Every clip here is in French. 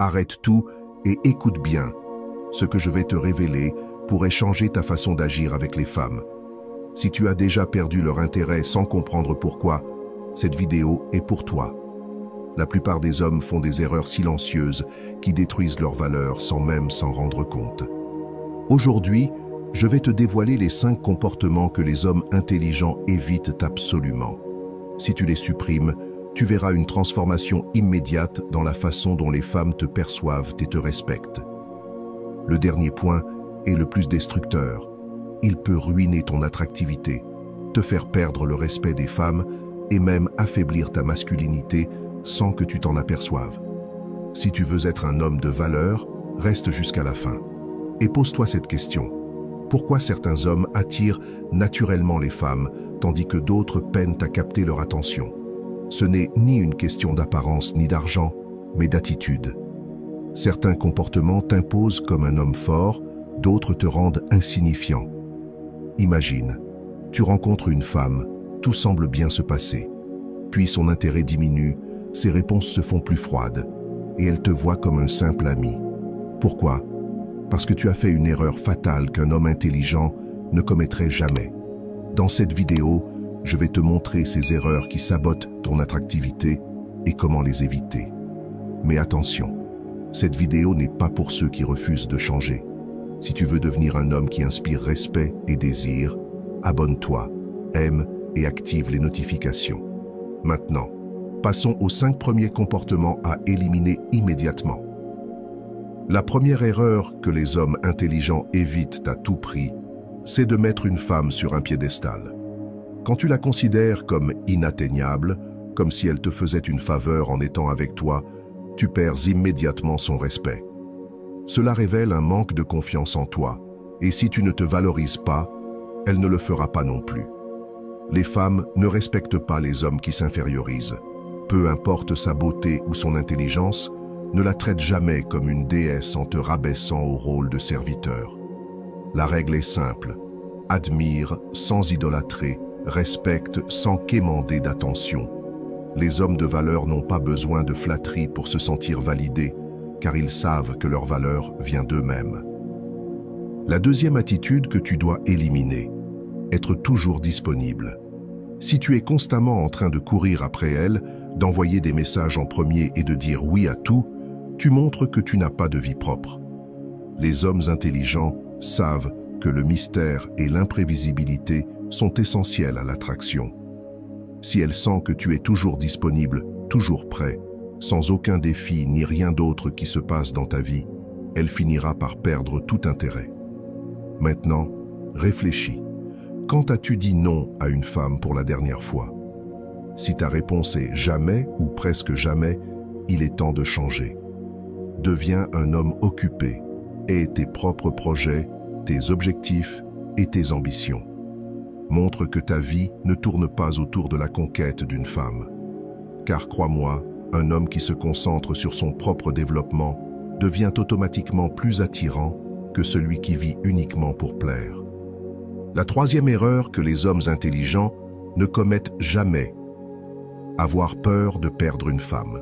Arrête tout et écoute bien. Ce que je vais te révéler pourrait changer ta façon d'agir avec les femmes. Si tu as déjà perdu leur intérêt sans comprendre pourquoi, cette vidéo est pour toi. La plupart des hommes font des erreurs silencieuses qui détruisent leurs valeurs sans même s'en rendre compte. Aujourd'hui, je vais te dévoiler les 5 comportements que les hommes intelligents évitent absolument. Si tu les supprimes, tu verras une transformation immédiate dans la façon dont les femmes te perçoivent et te respectent. Le dernier point est le plus destructeur. Il peut ruiner ton attractivité, te faire perdre le respect des femmes et même affaiblir ta masculinité sans que tu t'en aperçoives. Si tu veux être un homme de valeur, reste jusqu'à la fin. Et pose-toi cette question. Pourquoi certains hommes attirent naturellement les femmes, tandis que d'autres peinent à capter leur attention? Ce n'est ni une question d'apparence ni d'argent, mais d'attitude. Certains comportements t'imposent comme un homme fort, d'autres te rendent insignifiant. Imagine, tu rencontres une femme, tout semble bien se passer. Puis son intérêt diminue, ses réponses se font plus froides, et elle te voit comme un simple ami. Pourquoi? Parce que tu as fait une erreur fatale qu'un homme intelligent ne commettrait jamais. Dans cette vidéo, je vais te montrer ces erreurs qui sabotent ton attractivité et comment les éviter. Mais attention, cette vidéo n'est pas pour ceux qui refusent de changer. Si tu veux devenir un homme qui inspire respect et désir, abonne-toi, aime et active les notifications. Maintenant, passons aux 5 premiers comportements à éliminer immédiatement. La première erreur que les hommes intelligents évitent à tout prix, c'est de mettre une femme sur un piédestal. Quand tu la considères comme inatteignable, comme si elle te faisait une faveur en étant avec toi, tu perds immédiatement son respect. Cela révèle un manque de confiance en toi, et si tu ne te valorises pas, elle ne le fera pas non plus. Les femmes ne respectent pas les hommes qui s'infériorisent. Peu importe sa beauté ou son intelligence, ne la traite jamais comme une déesse en te rabaissant au rôle de serviteur. La règle est simple. Admire sans idolâtrer, respecte sans quémander d'attention. Les hommes de valeur n'ont pas besoin de flatterie pour se sentir validés, car ils savent que leur valeur vient d'eux-mêmes. La deuxième attitude que tu dois éliminer, être toujours disponible. Si tu es constamment en train de courir après elle, d'envoyer des messages en premier et de dire oui à tout, tu montres que tu n'as pas de vie propre. Les hommes intelligents savent que le mystère et l'imprévisibilité sont essentiels à l'attraction. Si elle sent que tu es toujours disponible, toujours prêt, sans aucun défi ni rien d'autre qui se passe dans ta vie, elle finira par perdre tout intérêt. Maintenant, réfléchis. Quand as-tu dit non à une femme pour la dernière fois? Si ta réponse est jamais ou presque jamais, il est temps de changer. Deviens un homme occupé. Aie tes propres projets, tes objectifs et tes ambitions. Montre que ta vie ne tourne pas autour de la conquête d'une femme. Car crois-moi, un homme qui se concentre sur son propre développement devient automatiquement plus attirant que celui qui vit uniquement pour plaire. La troisième erreur que les hommes intelligents ne commettent jamais: avoir peur de perdre une femme.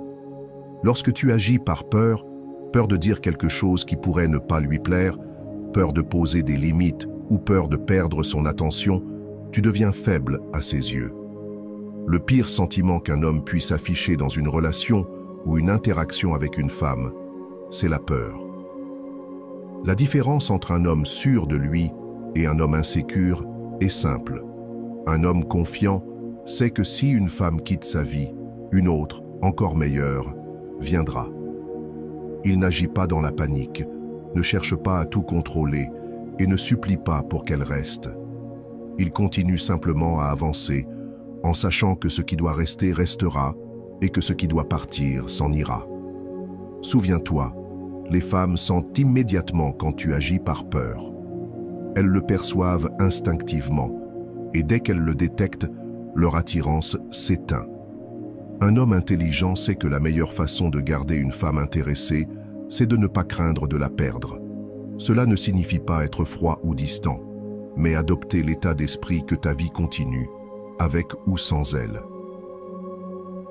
Lorsque tu agis par peur, peur de dire quelque chose qui pourrait ne pas lui plaire, peur de poser des limites ou peur de perdre son attention, tu deviens faible à ses yeux. Le pire sentiment qu'un homme puisse afficher dans une relation ou une interaction avec une femme, c'est la peur. La différence entre un homme sûr de lui et un homme insécure est simple. Un homme confiant sait que si une femme quitte sa vie, une autre, encore meilleure, viendra. Il n'agit pas dans la panique, ne cherche pas à tout contrôler et ne supplie pas pour qu'elle reste. Il continue simplement à avancer, en sachant que ce qui doit rester restera et que ce qui doit partir s'en ira. Souviens-toi, les femmes sentent immédiatement quand tu agis par peur. Elles le perçoivent instinctivement, et dès qu'elles le détectent, leur attirance s'éteint. Un homme intelligent sait que la meilleure façon de garder une femme intéressée, c'est de ne pas craindre de la perdre. Cela ne signifie pas être froid ou distant, mais adopter l'état d'esprit que ta vie continue, avec ou sans elle.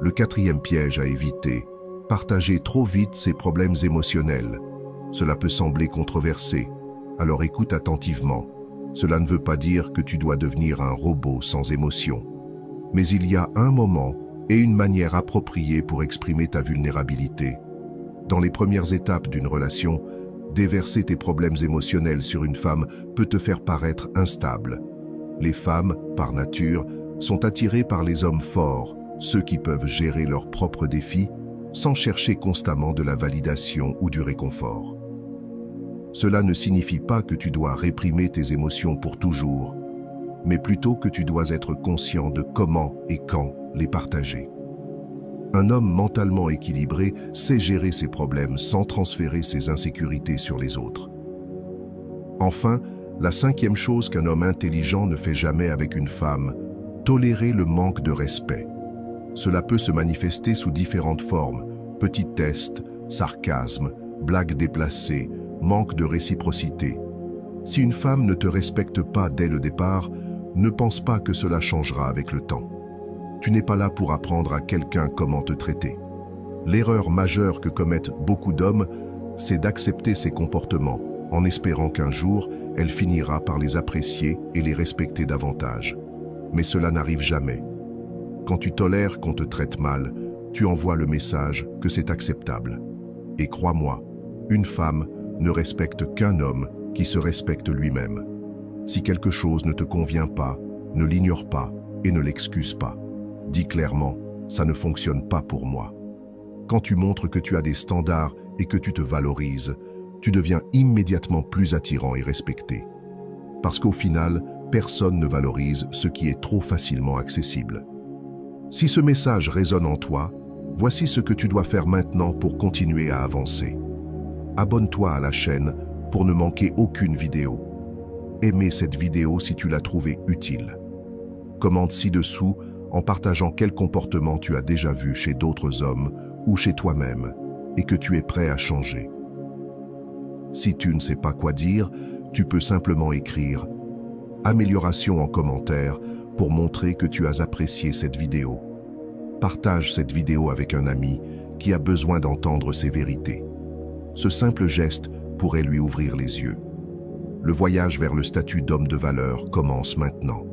Le quatrième piège à éviter Partager trop vite ses problèmes émotionnels. Cela peut sembler controversé, alors écoute attentivement. Cela ne veut pas dire que tu dois devenir un robot sans émotion. Mais il y a un moment et une manière appropriée pour exprimer ta vulnérabilité. Dans les premières étapes d'une relation, déverser tes problèmes émotionnels sur une femme peut te faire paraître instable. Les femmes, par nature, sont attirées par les hommes forts, ceux qui peuvent gérer leurs propres défis sans chercher constamment de la validation ou du réconfort. Cela ne signifie pas que tu dois réprimer tes émotions pour toujours, mais plutôt que tu dois être conscient de comment et quand les partager. Un homme mentalement équilibré sait gérer ses problèmes sans transférer ses insécurités sur les autres. Enfin, la cinquième chose qu'un homme intelligent ne fait jamais avec une femme, tolérer le manque de respect. Cela peut se manifester sous différentes formes, petits tests, sarcasme, blagues déplacées, manque de réciprocité. Si une femme ne te respecte pas dès le départ, ne pense pas que cela changera avec le temps. Tu n'es pas là pour apprendre à quelqu'un comment te traiter. L'erreur majeure que commettent beaucoup d'hommes, c'est d'accepter ces comportements, en espérant qu'un jour, elle finira par les apprécier et les respecter davantage. Mais cela n'arrive jamais. Quand tu tolères qu'on te traite mal, tu envoies le message que c'est acceptable. Et crois-moi, une femme ne respecte qu'un homme qui se respecte lui-même. Si quelque chose ne te convient pas, ne l'ignore pas et ne l'excuse pas. Dis clairement, ça ne fonctionne pas pour moi. Quand tu montres que tu as des standards et que tu te valorises, tu deviens immédiatement plus attirant et respecté. Parce qu'au final, personne ne valorise ce qui est trop facilement accessible. Si ce message résonne en toi, voici ce que tu dois faire maintenant pour continuer à avancer. Abonne-toi à la chaîne pour ne manquer aucune vidéo. Aimez cette vidéo si tu l'as trouvée utile. Commente ci-dessous en partageant quel comportement tu as déjà vu chez d'autres hommes ou chez toi-même et que tu es prêt à changer. Si tu ne sais pas quoi dire, tu peux simplement écrire « Amélioration » en commentaire pour montrer que tu as apprécié cette vidéo. Partage cette vidéo avec un ami qui a besoin d'entendre ces vérités. Ce simple geste pourrait lui ouvrir les yeux. Le voyage vers le statut d'homme de valeur commence maintenant.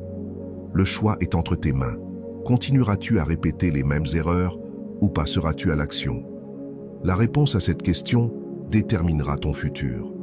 Le choix est entre tes mains. Continueras-tu à répéter les mêmes erreurs ou passeras-tu à l'action? La réponse à cette question déterminera ton futur.